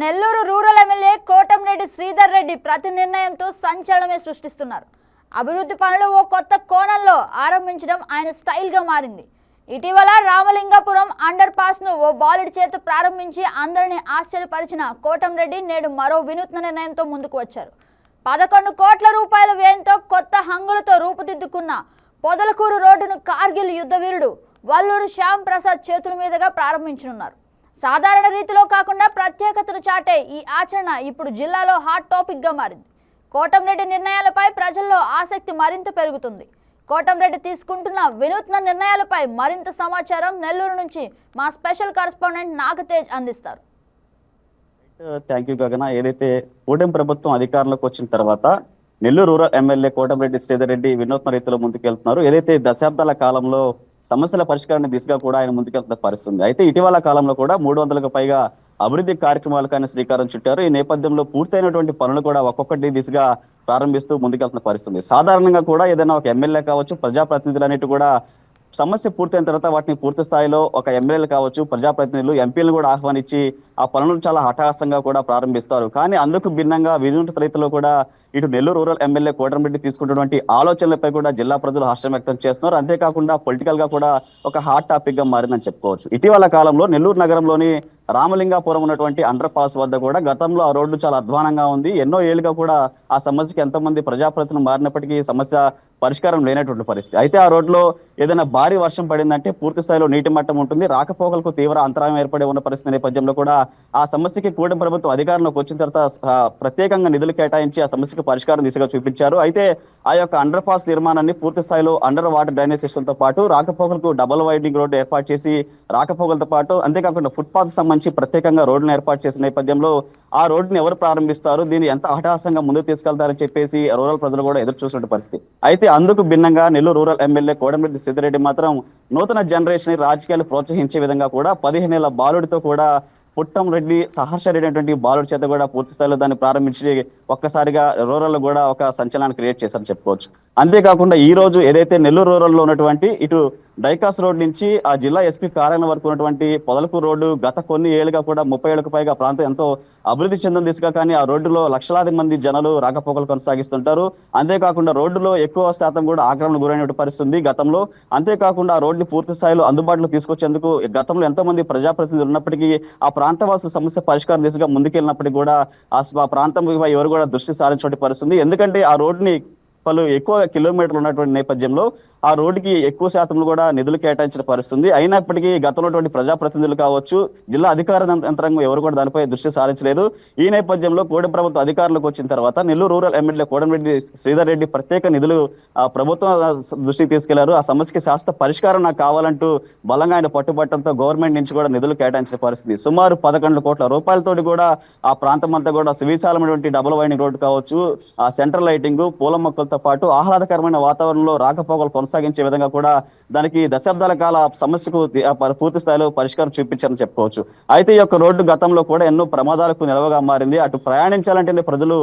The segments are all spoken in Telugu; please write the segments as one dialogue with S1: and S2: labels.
S1: నెల్లూరు రూరల్ ఎమ్మెల్యే కోటంరెడ్డి శ్రీధర్ రెడ్డి ప్రతి నిర్ణయంతో సంచలనమే సృష్టిస్తున్నారు. అభివృద్ధి పనులు ఓ కొత్త కోణంలో ఆరంభించడం ఆయన స్టైల్గా మారింది. ఇటీవల రామలింగపురం అండర్ పాస్ ను ఓ బాలుడి చేత ప్రారంభించి అందరినీ ఆశ్చర్యపరిచిన కోటంరెడ్డి నేడు మరో వినూత్న నిర్ణయంతో ముందుకు వచ్చారు. 11 కోట్ల రూపాయల వ్యయంతో కొత్త హంగులతో రూపుదిద్దుకున్న పొదలకూరు రోడ్డును కార్గిల్ యుద్ధ వీరుడు వల్లూరు శ్యామ్ ప్రసాద్ చేతుల మీదుగా ప్రారంభించనున్నారు. సాధారణ రీతిలో కాకుండా ప్రత్యేకతను చాటే ఈ ఆచరణ ఇప్పుడు జిల్లాలో హాట్ టాపిక్ గా మారింది. కోటంరెడ్డి నిర్ణయాలపై ప్రజల్లో ఆసక్తి మరింత పెరుగుతుంది. కోటంరెడ్డి తీసుకుంటున్న వినూత్న నిర్ణయాలపై మరింత సమాచారం నెల్లూరు నుంచి మా స్పెషల్ కరెస్పాండెంట్ నాగతేజ్ అందిస్తారు.
S2: థ్యాంక్ యూ గగన. ఏదైతే కూటమి ప్రభుత్వం అధికారంలోకి వచ్చిన తర్వాత నెల్లూరు రూరల్ ఎమ్మెల్యే కోటంరెడ్డి శ్రీధర్ రెడ్డి వినూత్న రీతిలో ముందుకెళ్తున్నారు. ఏదైతే దశాబ్దాల కాలంలో సమస్యల పరిష్కారాన్ని దిశగా కూడా ఆయన ముందుకెళ్తున్న పరిస్థితుంది. అయితే ఇటీవల కాలంలో కూడా 300కు పైగా అభివృద్ధి కార్యక్రమాలకు ఆయన శ్రీకారం చుట్టారు. ఈ నేపథ్యంలో పూర్తయినటువంటి పనులు కూడా ఒక్కొక్కటి దిశగా ప్రారంభిస్తూ ముందుకెళ్తున్న పరిస్థితుంది. సాధారణంగా కూడా ఏదైనా ఒక ఎమ్మెల్యే కావచ్చు, ప్రజాప్రతినిధులు అనేవి కూడా సమస్య పూర్తయిన తర్వాత వాటిని పూర్తి స్థాయిలో ఒక ఎమ్మెల్యేలు కావచ్చు, ప్రజాప్రతినిధులు, ఎంపీలను కూడా ఆహ్వానించి ఆ పనులను చాలా హఠాత్తుగా కూడా ప్రారంభిస్తారు. కానీ అందుకు భిన్నంగా వినూత్న రీతిలో కూడా ఇటు నెల్లూరు రూరల్ ఎమ్మెల్యే కోటంరెడ్డి తీసుకుంటున్నటువంటి ఆలోచనలపై కూడా జిల్లా ప్రజలు హర్షం వ్యక్తం చేస్తున్నారు. అంతేకాకుండా పొలిటికల్ గా కూడా ఒక హాట్ టాపిక్ గా మారిందని చెప్పుకోవచ్చు. ఇటీవల కాలంలో నెల్లూరు నగరంలోని రామలింగాపురం ఉన్నటువంటి అండర్ పాస్ వద్ద కూడా గతంలో ఆ రోడ్డు చాలా అధ్వానంగా ఉంది. ఎన్నో ఏళ్ళుగా కూడా ఆ సమస్యకి ఎంతమంది ప్రజాప్రతినిధులు మారినప్పటికీ సమస్య పరిష్కారం లేనటువంటి పరిస్థితి. అయితే ఆ రోడ్లో ఏదైనా భారీ వర్షం పడిందంటే పూర్తి స్థాయిలో నీటి మట్టం ఉంటుంది. రాకపోకలకు తీవ్ర అంతరాయం ఏర్పడి ఉన్న పరిస్థితి నేపథ్యంలో కూడా ఆ సమస్యకి కూటమి ప్రభుత్వం అధికారంలోకి వచ్చిన తర్వాత ప్రత్యేకంగా నిధులు కేటాయించి ఆ సమస్యకు పరిష్కారం దిశగా చూపించారు. అయితే ఆ యొక్క అండర్ పాస్ నిర్మాణాన్ని పూర్తి స్థాయిలో అండర్ వాటర్ డ్రైనేజ్ సిస్టమ్ తో పాటు రాకపోకలకు డబుల్ వైడింగ్ రోడ్డు ఏర్పాటు చేసి రాకపోకలతో పాటు అంతేకాకుండా ఫుట్పాత్ సంబంధించి ప్రత్యేకంగా రోడ్డును ఏర్పాటు చేసిన నేపథ్యంలో ఆ రోడ్డును ఎవరు ప్రారంభిస్తారు, దీన్ని ఎంత అట్టహాసంగా ముందుకు తీసుకెళ్తారని చెప్పేసి రూరల్ ప్రజలు కూడా ఎదురు చూసిన పరిస్థితి. అయితే అందుకు భిన్నంగా నెల్లూరు రూరల్ ఎమ్మెల్యే కోటంరెడ్డి శ్రీధర్ రెడ్డి మాత్రం నూతన జనరేషన్ రాజకీయాలు ప్రోత్సహించే విధంగా కూడా 15 ఏళ్ల బాలుడితో కూడా పుట్టంరెడ్డి సహర్షరెడ్డి అనేటువంటి బాలుడి చేత కూడా పూర్తి స్థాయిలో దాన్ని ప్రారంభించి ఒక్కసారిగా రూరల్ కూడా ఒక సంచలనాన్ని క్రియేట్ చేశారని చెప్పుకోవచ్చు. అంతేకాకుండా ఈ రోజు ఏదైతే నెల్లూరు రూరల్లో ఉన్నటువంటి ఇటు డైకాస్ రోడ్ నుంచి ఆ జిల్లా ఎస్పీ కార్యాలయం వరకు ఉన్నటువంటి పొదలకూరు రోడ్డు గత కొన్ని ఏళ్ళుగా కూడా 30 ఏళ్లకు పైగా ప్రాంతం ఎంతో అభివృద్ధి చెందిన దిశగా, కానీ ఆ రోడ్డులో లక్షలాది మంది జనాలు రాకపోకలు కొనసాగిస్తుంటారు. అంతేకాకుండా రోడ్డులో ఎక్కువ శాతం కూడా ఆక్రమణ గురైన పరిస్థితుంది గతంలో. అంతేకాకుండా ఆ రోడ్డుని పూర్తి స్థాయిలో అందుబాటులో తీసుకొచ్చేందుకు గతంలో ఎంతో మంది ప్రజాప్రతినిధులు ఉన్నప్పటికీ ఆ ప్రాంతవాసుల సమస్య పరిష్కారం దిశగా ముందుకెళ్ళినప్పటికీ కూడా ఆ ప్రాంతం ఎవరు కూడా దృష్టి సారించే పరిస్థితుంది. ఎందుకంటే ఆ రోడ్డుని పలు ఎక్కువ కిలోమీటర్లు ఉన్నటువంటి నేపథ్యంలో ఆ రోడ్డుకి ఎక్కువ శాతంలో కూడా నిధులు కేటాయించిన పరిస్థితుంది. అయినప్పటికీ గతంలో ప్రజాప్రతినిధులు కావచ్చు, జిల్లా అధికార యంత్రాంగం ఎవరు కూడా దానిపై దృష్టి సారించలేదు. ఈ నేపథ్యంలో కూటమి ప్రభుత్వం అధికారంలోకి వచ్చిన తర్వాత నెల్లూరు రూరల్ ఎమ్మెల్యే కోటంరెడ్డి శ్రీధర్ రెడ్డి ప్రత్యేక నిధులు ప్రభుత్వం దృష్టికి తీసుకెళ్లారు. ఆ సమస్యకి శాశ్వత పరిష్కారం నాకు కావాలంటూ బలంగా ఆయన పట్టుబట్టడంతో గవర్నమెంట్ నుంచి కూడా నిధులు కేటాయించిన పరిస్థితి. సుమారు 11 కోట్ల రూపాయలతోటి కూడా ఆ ప్రాంతం అంతా కూడా సువిశాలమైనటువంటి డబుల్ వైడింగ్ రోడ్డు కావచ్చు, ఆ సెంట్రల్ లైటింగ్, పూల మొక్కలతో పాటు ఆహ్లాదకరమైన వాతావరణంలో రాకపోకలు కొనసాగించే విధంగా కూడా దానికి దశాబ్దాల కాల సమస్యకు పూర్తి స్థాయిలో పరిష్కారం చూపించారని చెప్పుకోవచ్చు. అయితే ఈ యొక్క రోడ్డు గతంలో కూడా ఎన్నో ప్రమాదాలకు నిలవగా మారింది. అటు ప్రయాణించాలంటే ప్రజలు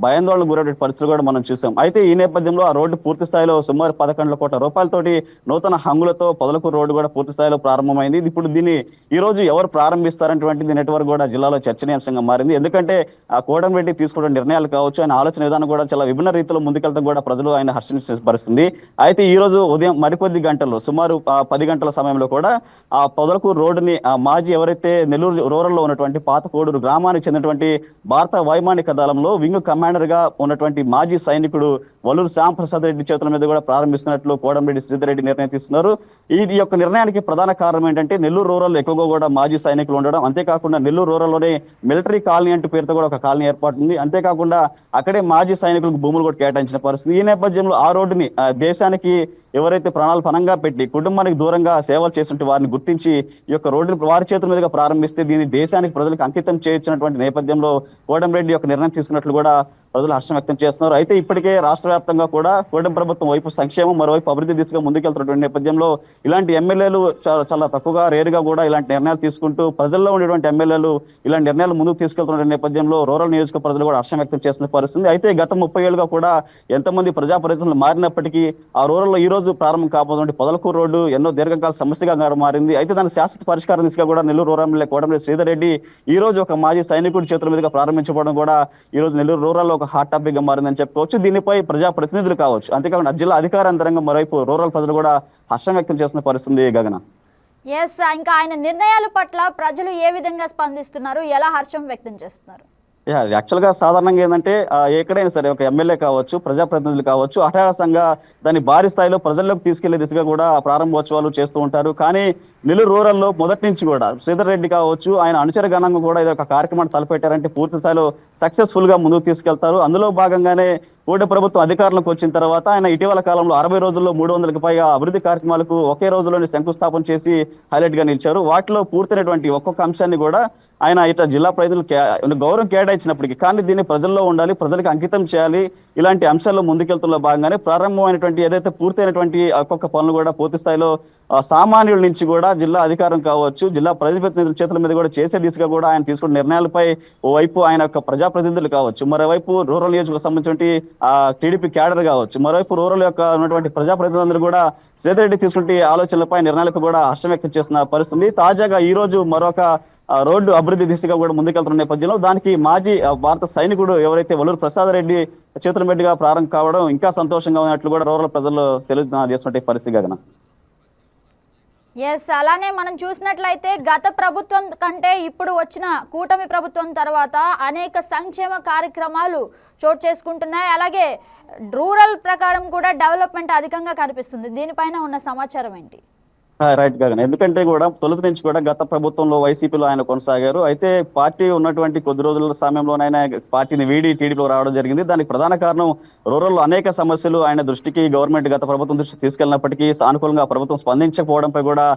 S2: భయాందోళన గురైన పరిస్థితులు కూడా మనం చూసాం. అయితే ఈ నేపథ్యంలో ఆ రోడ్డు పూర్తి స్థాయిలో సుమారు 11 కోట్ల రూపాయలతోటి నూతన హంగులతో పొదలకూరు రోడ్డు కూడా పూర్తి స్థాయిలో ప్రారంభమైంది. ఇప్పుడు దీన్ని ఈ రోజు ఎవరు ప్రారంభిస్తారనేటువంటిది నెట్వర్క్ కూడా జిల్లాలో చర్చనీయాంశంగా మారింది. ఎందుకంటే ఆ కోటంరెడ్డి తీసుకున్న నిర్ణయాలు కావచ్చు, ఆయన ఆలోచన విధానం కూడా చాలా విభిన్న రీతిలో ముందుకెళ్తాం కూడా ప్రజలు ఆయన హర్షించబరుస్తుంది. అయితే ఈ రోజు ఉదయం మరికొద్ది గంటల్లో సుమారు 10 గంటల సమయంలో కూడా ఆ పొదలకూరు రోడ్డుని మాజీ ఎవరైతే నెల్లూరు రూరల్లో ఉన్నటువంటి పాతకోడూరు గ్రామానికి చెందినటువంటి భారత వైమానిక దళంలో వింగ్ కమాండర్ గా ఉన్నటువంటి మాజీ సైనికుడు వల్లూరు శ్యామ్ ప్రసాద్ రెడ్డి చేతుల మీద కూడా ప్రారంభిస్తున్నట్లు కోటంరెడ్డి శ్రీధర్ రెడ్డి నిర్ణయం తీసుకున్నారు. ఈ యొక్క నిర్ణయానికి ప్రధాన కారణం ఏంటంటే నెల్లూరు రూరల్ ఎక్కువగా కూడా మాజీ సైనికులు ఉండడం, అంతేకాకుండా నెల్లూరు రూరల్లోనే మిలిటరీ కాలనీ అంటూ పేరుతో కూడా ఒక కాలనీ ఏర్పడుతుంది. అంతేకాకుండా అక్కడే మాజీ సైనికులకు భూములు కూడా కేటాయించిన పరిస్థితి. ఈ నేపథ్యంలో ఆ రోడ్డుని దేశానికి ఎవరైతే ప్రాణాలు పనంగా పెట్టి కుటుంబానికి దూరంగా సేవలు చేస్తుంటే వారిని గుర్తించి ఈ యొక్క రోడ్డుని వారి చేతుల మీదుగా ప్రారంభిస్తే దీన్ని దేశానికి ప్రజలకు అంకితం చేయొచ్చినటువంటి నేపథ్యంలో కోటంరెడ్డి యొక్క నిర్ణయం తీసుకున్నట్లు కూడా ప్రజలు హర్షం వ్యక్తం చేస్తున్నారు. అయితే ఇప్పటికే రాష్ట్ర వ్యాప్తంగా కూడా కూటమి ప్రభుత్వం వైపు సంక్షేమం, మరోవైపు అభివృద్ధి దిశగా ముందుకెళ్తున్నటువంటి నేపథ్యంలో ఇలాంటి ఎమ్మెల్యేలు చాలా తక్కువగా, రేరుగా కూడా ఇలాంటి నిర్ణయాలు తీసుకుంటూ ప్రజల్లో ఉండేటువంటి ఎమ్మెల్యేలు ఇలాంటి నిర్ణయాలు ముందుకు తీసుకెళ్తున్న నేపథ్యంలో రూరల్ నియోజక ప్రజలు కూడా హర్షం వ్యక్తం చేస్తున్న పరిస్థితి. అయితే గత 30 ఏళ్ళుగా కూడా ఎంతమంది ప్రజాప్రతినిధులు మారినప్పటికీ ఆ రూరల్లో ఈ రోజు ప్రారంభం కాబోతుంది పొదలకూరు రోడ్డు ఎన్నో దీర్ఘకాల సమస్యగా మారింది. అయితే దాని శాశ్వత పరిష్కారం దిశగా కూడా నెల్లూరు రూరల్ ఎమ్మెల్యే కోటమిరెడ్డి శ్రీధర్ రెడ్డి ఈ రోజు ఒక మాజీ సైనికుడి చేతుల మీదుగా ప్రారంభించబడడం కూడా ఈ రోజు నెల్లూరు రూరల్లో ఒక హాట్ టాపిక్ గా మారిందని చెప్పుకోవచ్చు. దీనిపై ప్రజాప్రతినిధులు కావచ్చు, అంతేకాకుండా జిల్లా అధికార యంత్రాంగం, మరోవైపు రూరల్ ప్రజలు కూడా హర్షం వ్యక్తం చేస్తున్న పరిస్థితి గగన.
S1: ఎస్, ఇంకా ఆయన నిర్ణయాల పట్ల ప్రజలు ఏ విధంగా స్పందిస్తున్నారు, ఎలా హర్షం వ్యక్తం చేస్తున్నారు?
S2: యాక్చువల్గా సాధారణంగా ఏంటంటే ఎక్కడైనా సరే ఒక ఎమ్మెల్యే కావచ్చు, ప్రజాప్రతినిధులు కావచ్చు, అట్టహాసంగా దాన్ని భారీ స్థాయిలో ప్రజల్లోకి తీసుకెళ్లే దిశగా కూడా ప్రారంభోత్సవాలు చేస్తూ ఉంటారు. కానీ నెల్లూరు రూరల్లో మొదటి నుంచి కూడా శ్రీధర్ రెడ్డి కావచ్చు, ఆయన అనుచర గణంగా కూడా ఇది ఒక కార్యక్రమాన్ని తలపెట్టారంటే పూర్తి స్థాయిలో సక్సెస్ఫుల్ గా ముందుకు తీసుకెళ్తారు. అందులో భాగంగానే కూటమి ప్రభుత్వం అధికారంలోకి వచ్చిన తర్వాత ఆయన ఇటీవల కాలంలో 60 రోజుల్లో 300కి పైగా అభివృద్ధి కార్యక్రమాలకు ఒకే రోజులోనే శంకుస్థాపన చేసి హైలైట్ గా నిలిచారు. వాటిలో పూర్తయినటువంటి ఒక్కొక్క అంశాన్ని కూడా ఆయన ఇట్లా జిల్లా ప్రజలు గౌరవం కేటాయించినప్పటికీ, కానీ దీన్ని ప్రజల్లో ఉండాలి, ప్రజలకు అంకితం చేయాలి, ఇలాంటి అంశాల్లో ముందుకెళ్తున్న భాగంగానే ప్రారంభమైనటువంటి ఏదైతే పూర్తయినటువంటి ఒక్కొక్క పనులు కూడా పూర్తి స్థాయిలో సామాన్యుల నుంచి కూడా జిల్లా అధికారం కావచ్చు, జిల్లా ప్రజాప్రతినిధుల చేతుల మీద కూడా చేసే దిశగా కూడా ఆయన తీసుకున్న నిర్ణయాలపై ఓవైపు ఆయన యొక్క ప్రజాప్రతినిధులు కావచ్చు, మరోవైపు రూరల్ నియోజకవర్గం సంబంధించి టీడీపీ క్యాడర్ కావచ్చు, మరోవైపు రూరల్ యొక్క ఉన్నటువంటి ప్రజాప్రతినిధులు కూడా శ్రీధర్ రెడ్డి తీసుకుంటే ఆలోచనలపై, నిర్ణయాలపై కూడా హర్షం వ్యక్తం చేస్తున్న పరిస్థితి. తాజాగా ఈ రోజు మరొక రోడ్డు అభివృద్ధి దిశగా కూడా ముందుకెళ్తున్న నేపథ్యంలో దానికి మాజీ భారత సైనికుడు ఎవరైతే వల్లూరు ప్రసాద్ రెడ్డి చేతుల మీదుగా ప్రారంభం కావడం ఇంకా సంతోషంగా ఉన్నట్లు కూడా రూరల్ ప్రజలు తెలియజేస్తున్న పరిస్థితి గగన.
S1: ఎస్, అలానే మనం చూసినట్లయితే గత ప్రభుత్వం కంటే ఇప్పుడు వచ్చిన కూటమి ప్రభుత్వం తర్వాత అనేక సంక్షేమ కార్యక్రమాలు చోటు చేసుకుంటున్నాయి. అలాగే రూరల్ ప్రకారం కూడా డెవలప్మెంట్ అధికంగా కనిపిస్తుంది. దీనిపైన ఉన్న సమాచారం ఏంటి?
S2: రైట్ గా, ఎందుకంటే కూడా తొలుత నుంచి కూడా గత ప్రభుత్వంలో వైసీపీలో ఆయన కొనసాగారు. అయితే పార్టీ ఉన్నటువంటి కొద్ది రోజుల సమయంలోనే ఆయన పార్టీని వీడి టీడీపీలో రావడం జరిగింది. దానికి ప్రధాన కారణం రూరల్లో అనేక సమస్యలు ఆయన దృష్టికి గవర్నమెంట్ గత ప్రభుత్వం దృష్టికి తీసుకెళ్లినప్పటికీ సానుకూలంగా ప్రభుత్వం స్పందించకపోవడంపై కూడా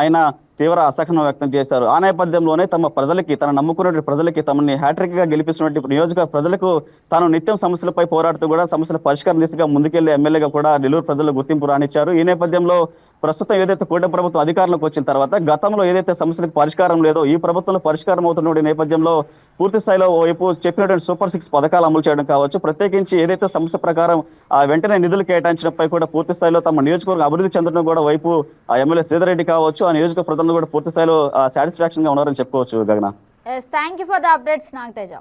S2: ఆయన తీవ్ర అసహనం వ్యక్తం చేశారు. ఆ నేపథ్యంలోనే తమ ప్రజలకి, తన నమ్ముకున్న ప్రజలకి, తమని హ్యాట్రిక్ గా గెలిపిస్తున్నటువంటి నియోజకవర్గ ప్రజలకు తాను నిత్యం సమస్యలపై పోరాడుతూ కూడా సమస్యల పరిష్కారం దిశగా ముందుకెళ్లే ఎమ్మెల్యేగా కూడా నెల్లూరు ప్రజలు గుర్తింపు రానిచ్చారు. ఈ నేపథ్యంలో ప్రస్తుతం ఏదైతే కూటమి ప్రభుత్వం అధికారంలోకి వచ్చిన తర్వాత గతంలో ఏదైతే సమస్యలకు పరిష్కారం లేదో ఈ ప్రభుత్వంలో పరిష్కారం అవుతున్న నేపథ్యంలో పూర్తి స్థాయిలో వైపు చెప్పినటువంటి సూపర్ 6 పథకాలు అమలు చేయడం కావచ్చు, ప్రత్యేకించి ఏదైతే సమస్య ప్రకారం వెంటనే నిధులు కేటాయించడంపై కూడా పూర్తి స్థాయిలో తమ నియోజకవర్గం అభివృద్ధి చెందడం కూడా వైపు ఎమ్మెల్యే శ్రీధర్ రెడ్డి కావచ్చు, ఆ నియోజకవర్గ ప్రజలు కూడా పూర్తి స్థాయిలో సాటిస్ఫాక్షన్ గా ఉన్నారని చెప్పుకోవచ్చు గగన.
S1: Thank you for the updates Nagateja.